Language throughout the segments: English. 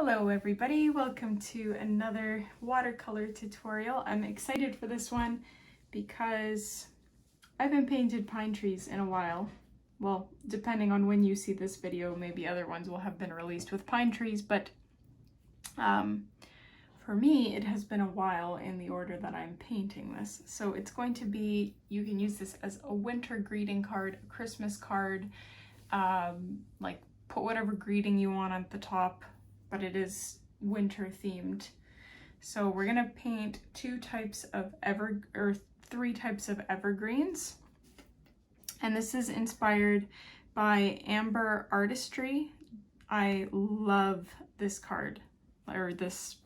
Hello everybody, welcome to another watercolor tutorial. I'm excited for this one because I haven't painted pine trees in a while. Well, depending on when you see this video, maybe other ones will have been released with pine trees, but for me, it has been a while in the order that I'm painting this. So it's going to be, you can use this as a winter greeting card, a Christmas card, like put whatever greeting you want at the top, but it is winter themed. So we're gonna paint three types of evergreens. And this is inspired by amberartistry. I love this card, or this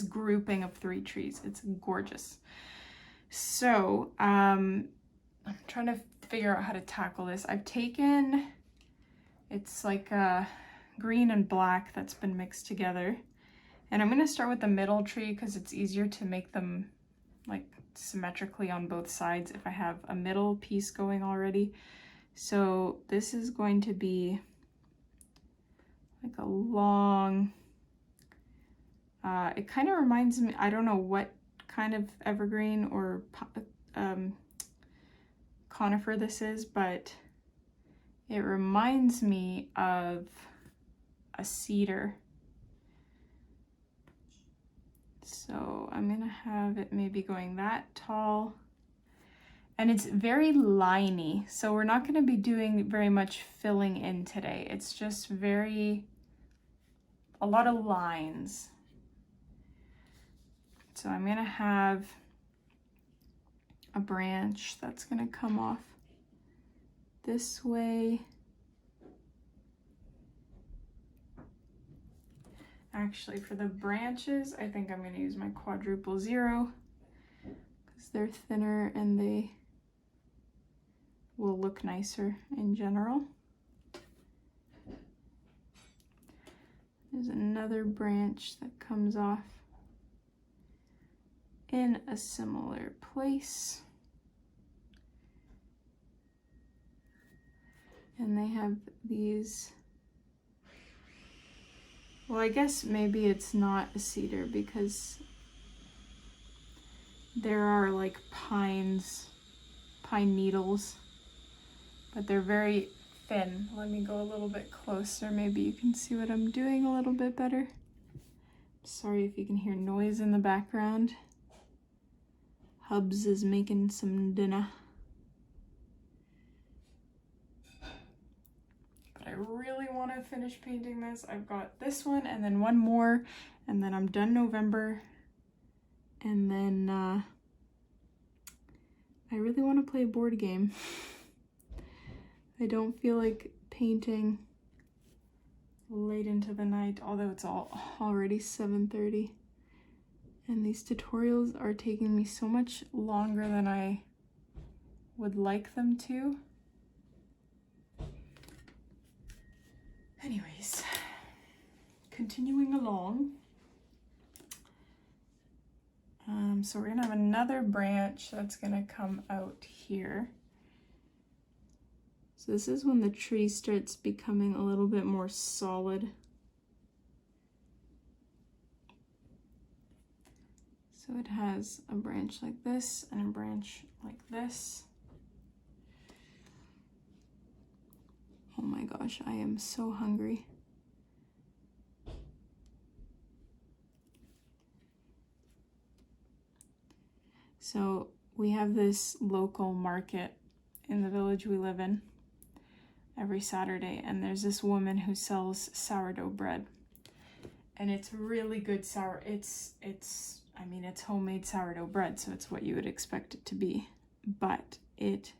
grouping of 3 trees. It's gorgeous. So I'm trying to figure out how to tackle this. I've taken, it's like a green and black that's been mixed together. And I'm going to start with the middle tree because it's easier to make them like symmetrically on both sides if I have a middle piece going already. So this is going to be like a long, it kind of reminds me, I don't know what kind of evergreen or conifer this is, but it reminds me of a cedar. So I'm gonna have it maybe going that tall, and it's very liney, so we're not gonna be doing very much filling in today. It's just a lot of lines. So I'm gonna have a branch that's gonna come off this way. Actually, for the branches, I think I'm going to use my quadruple 0 because they're thinner and they will look nicer in general. There's another branch that comes off in a similar place. And they have these, well, I guess maybe it's not a cedar because there are like pine needles, but they're very thin. Let me go a little bit closer. Maybe you can see what I'm doing a little bit better. Sorry if you can hear noise in the background. Hubs is making some dinner. I really want to finish painting this. I've got this one and then one more, and then I'm done November. And then I really want to play a board game. I don't feel like painting late into the night, although it's already 7:30. And these tutorials are taking me so much longer than I would like them to. Anyways, continuing along. So we're gonna have another branch that's gonna come out here. So this is when the tree starts becoming a little bit more solid. So it has a branch like this and a branch like this. Oh my gosh, I am so hungry. So we have this local market in the village we live in every Saturday, and there's this woman who sells sourdough bread. And it's really good I mean, it's homemade sourdough bread, so it's what you would expect it to be. But it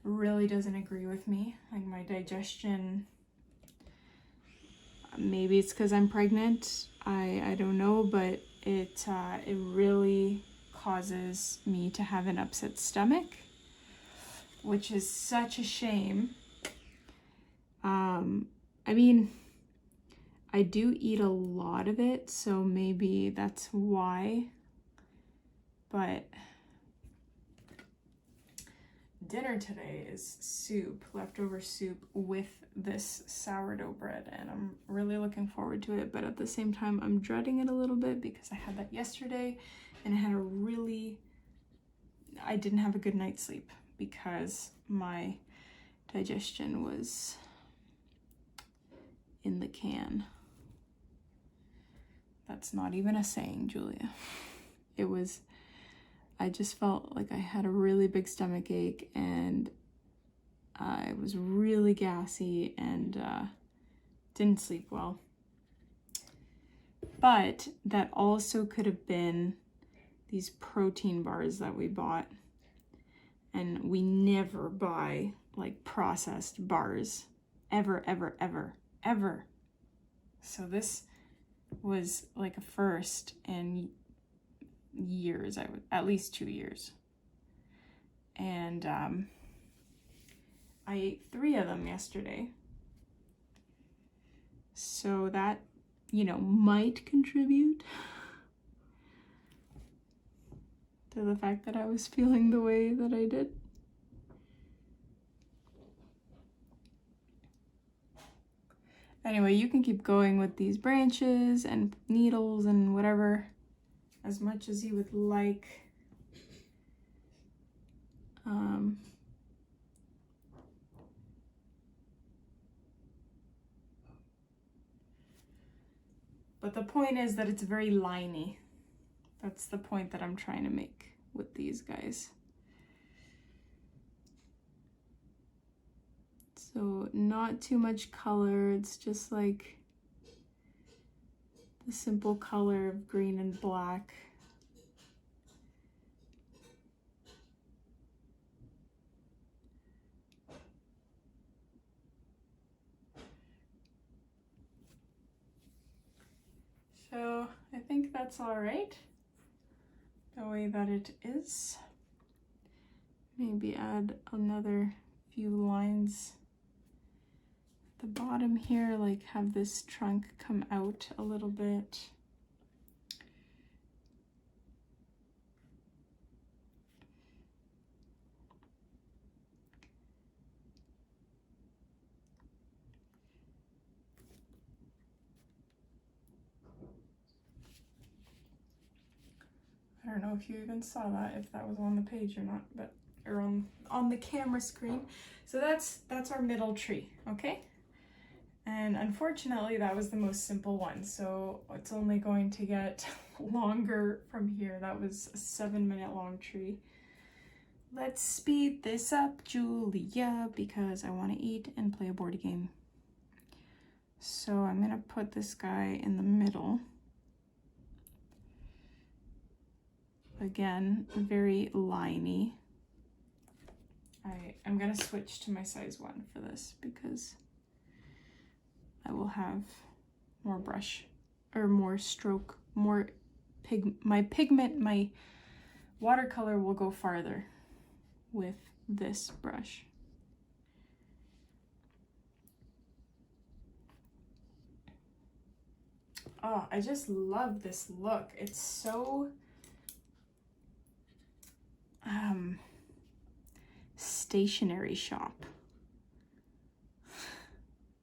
really doesn't agree with me. Like my digestion, maybe it's because I'm pregnant, I don't know, but it really causes me to have an upset stomach, which is such a shame. I mean, I do eat a lot of it, so maybe that's why, but dinner today is soup, leftover soup with this sourdough bread, and I'm really looking forward to it, but at the same time I'm dreading it a little bit because I had that yesterday and I didn't have a good night's sleep because my digestion was in the can. That's not even a saying, Julia. I just felt like I had a really big stomach ache and I was really gassy and didn't sleep well. But that also could have been these protein bars that we bought. And we never buy like processed bars. Ever, ever, ever, ever. So this was like a first in years, at least 2 years. And I ate 3 of them yesterday. So that, might contribute to the fact that I was feeling the way that I did. Anyway, you can keep going with these branches and needles and whatever as much as you would like. But the point is that it's very liney. That's the point that I'm trying to make with these guys. So not too much color. It's just like the simple color of green and black. So I think that's all right, the way that it is. Maybe add another few lines at the bottom here, like have this trunk come out a little bit. I don't know if you even saw that, if that was on the page or not, but or on the camera screen. So that's our middle tree, okay? And unfortunately that was the most simple one, so it's only going to get longer from here. That was a 7-minute long tree. Let's speed this up, Julia, because I want to eat and play a board game. So I'm gonna put this guy in the middle. Again, very liney. I'm gonna switch to my size 1 for this because I will have more brush or more stroke, my watercolor will go farther with this brush. Oh, I just love this look. It's so stationery shop,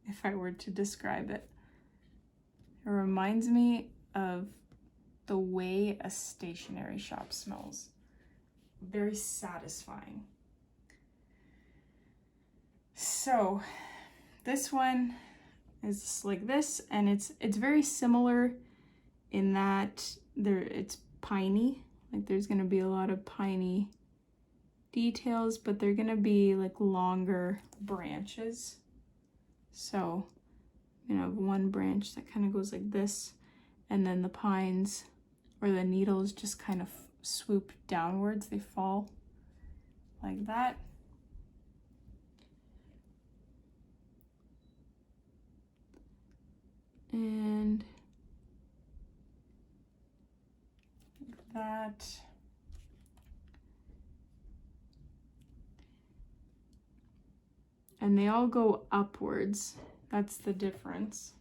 if I were to describe it. It reminds me of the way a stationery shop smells. Very satisfying. So this one is like this, and it's very similar in that it's piney. Like there's gonna be a lot of piney details, but they're gonna be like longer branches. So one branch that kind of goes like this, and then the pines or the needles just kind of swoop downwards. They fall like that. And like that. And they all go upwards. That's the difference.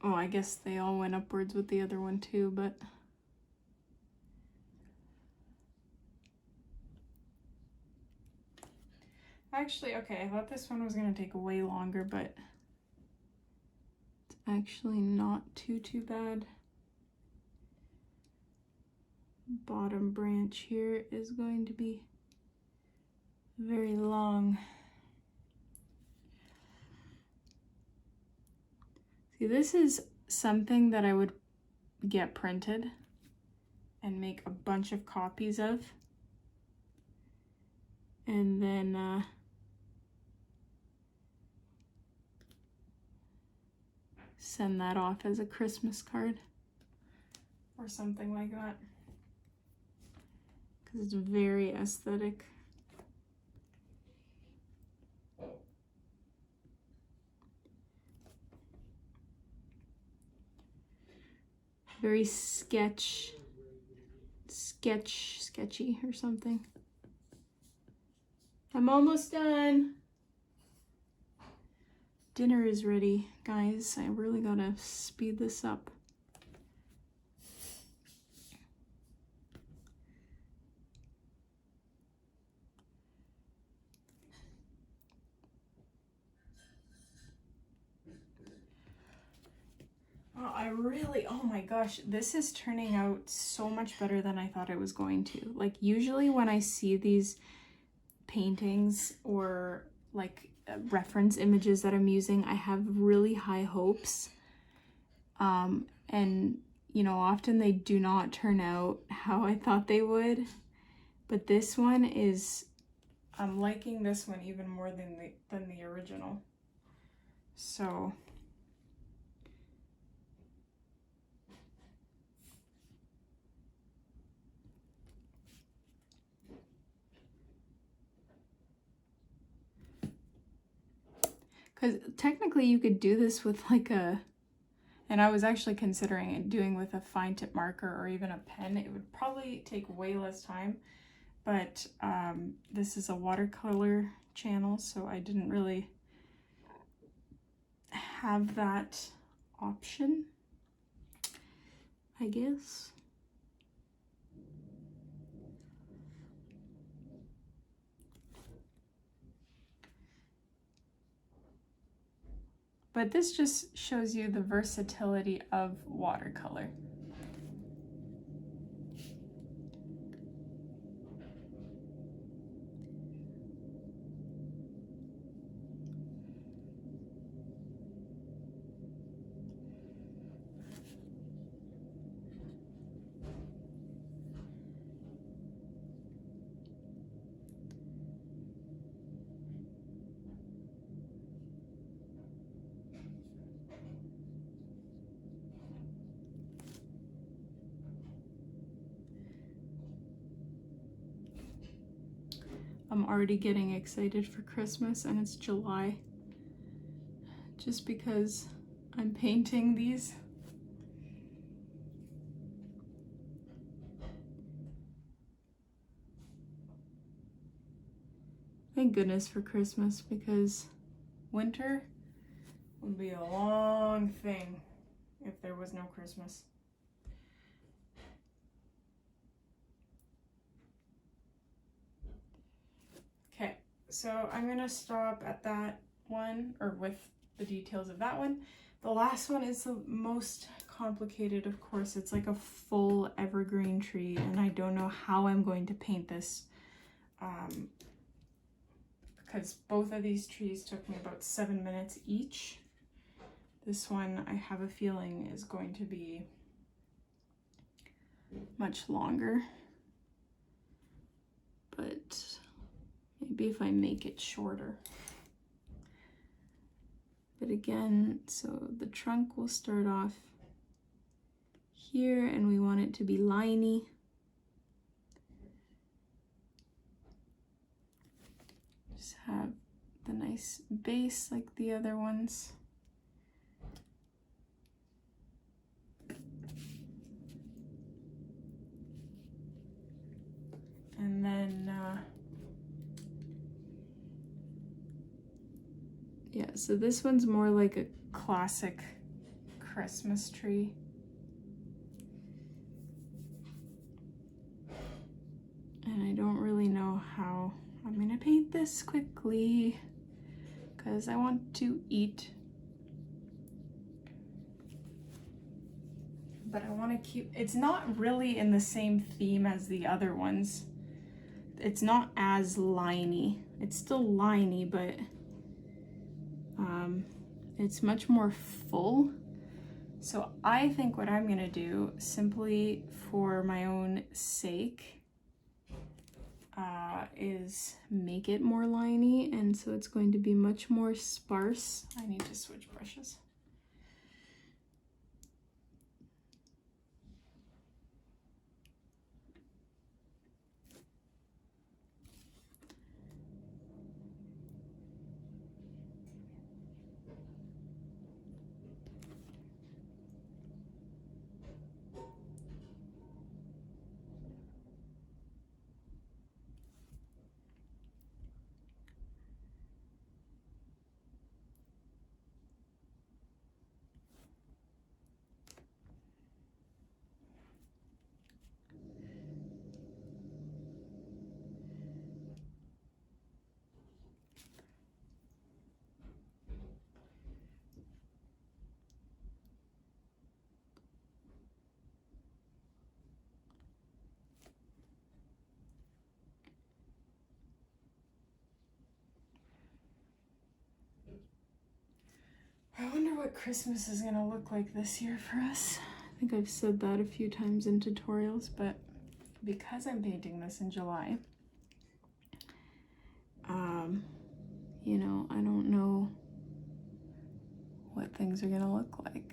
Oh, I guess they all went upwards with the other one too, but Actually, okay, I thought this one was gonna take way longer, but it's actually not too bad. Bottom branch here is going to be very long. See, this is something that I would get printed and make a bunch of copies of, and then send that off as a Christmas card or something like that, because it's very aesthetic. Very sketchy or something. I'm almost done. Dinner is ready, guys. I really gotta speed this up. Oh my gosh, this is turning out so much better than I thought it was going to. Like, usually when I see these paintings or like reference images that I'm using, I have really high hopes. And you know, often they do not turn out how I thought they would. But this one is, I'm liking this one even more than the original. So because technically you could do this with like a, and I was actually considering it doing with a fine tip marker or even a pen. It would probably take way less time, but this is a watercolor channel, so I didn't really have that option, I guess. But this just shows you the versatility of watercolor. I'm already getting excited for Christmas, and it's July, just because I'm painting these. Thank goodness for Christmas, because winter would be a long thing if there was no Christmas. Okay, so I'm gonna stop at that one, or with the details of that one. The last one is the most complicated, of course. It's like a full evergreen tree, and I don't know how I'm going to paint this, because both of these trees took me about 7 minutes each. This one, I have a feeling, is going to be much longer, but maybe if I make it shorter. But again, so the trunk will start off here, and we want it to be liney. Just have the nice base like the other ones. And then, yeah, so this one's more like a classic Christmas tree. And I don't really know how I'm gonna paint this quickly because I want to eat. But I want to keep, it's not really in the same theme as the other ones. It's not as liney. It's still liney, but it's much more full. So I think what I'm gonna do, simply for my own sake, is make it more liney, and so it's going to be much more sparse. I need to switch brushes. I wonder what Christmas is gonna look like this year for us. I think I've said that a few times in tutorials, but because I'm painting this in July, you know, I don't know what things are gonna look like.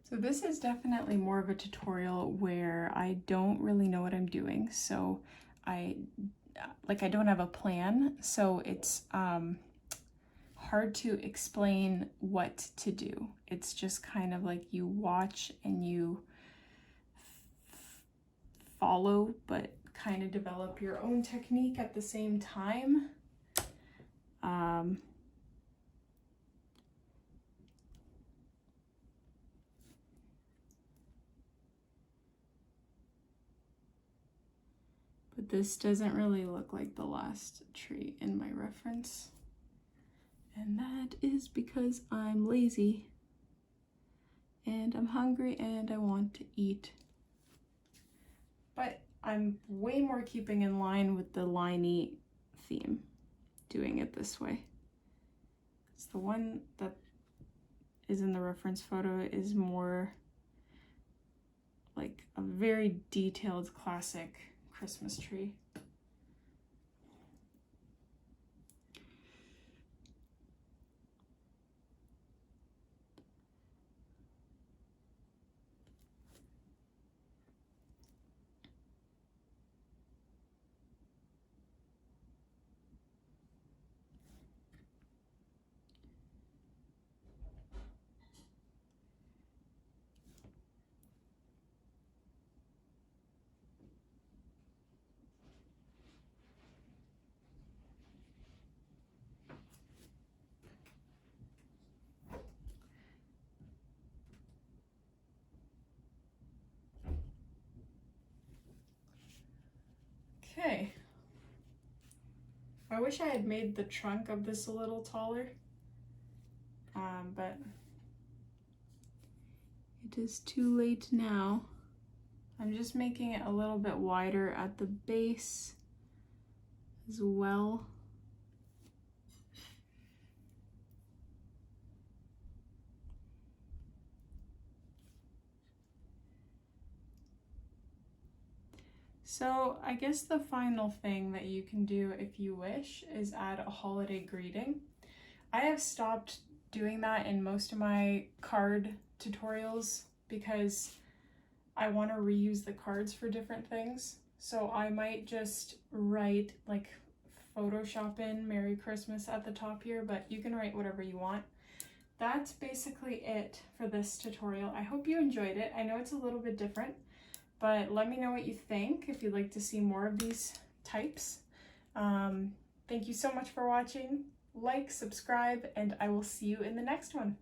So this is definitely more of a tutorial where I don't really know what I'm doing. So I don't have a plan, so it's hard to explain what to do. It's just kind of like you watch and you follow, but kind of develop your own technique at the same time. But this doesn't really look like the last tree in my reference. And that is because I'm lazy and I'm hungry and I want to eat. But I'm way more keeping in line with the liney theme, doing it this way. It's the one that is in the reference photo is more like a very detailed classic Christmas tree. Okay. I wish I had made the trunk of this a little taller, but it is too late now. I'm just making it a little bit wider at the base as well. So I guess the final thing that you can do if you wish is add a holiday greeting. I have stopped doing that in most of my card tutorials because I want to reuse the cards for different things. So I might just write, like, Photoshop in Merry Christmas at the top here, but you can write whatever you want. That's basically it for this tutorial. I hope you enjoyed it. I know it's a little bit different, but let me know what you think if you'd like to see more of these types. Thank you so much for watching. Like, subscribe, and I will see you in the next one.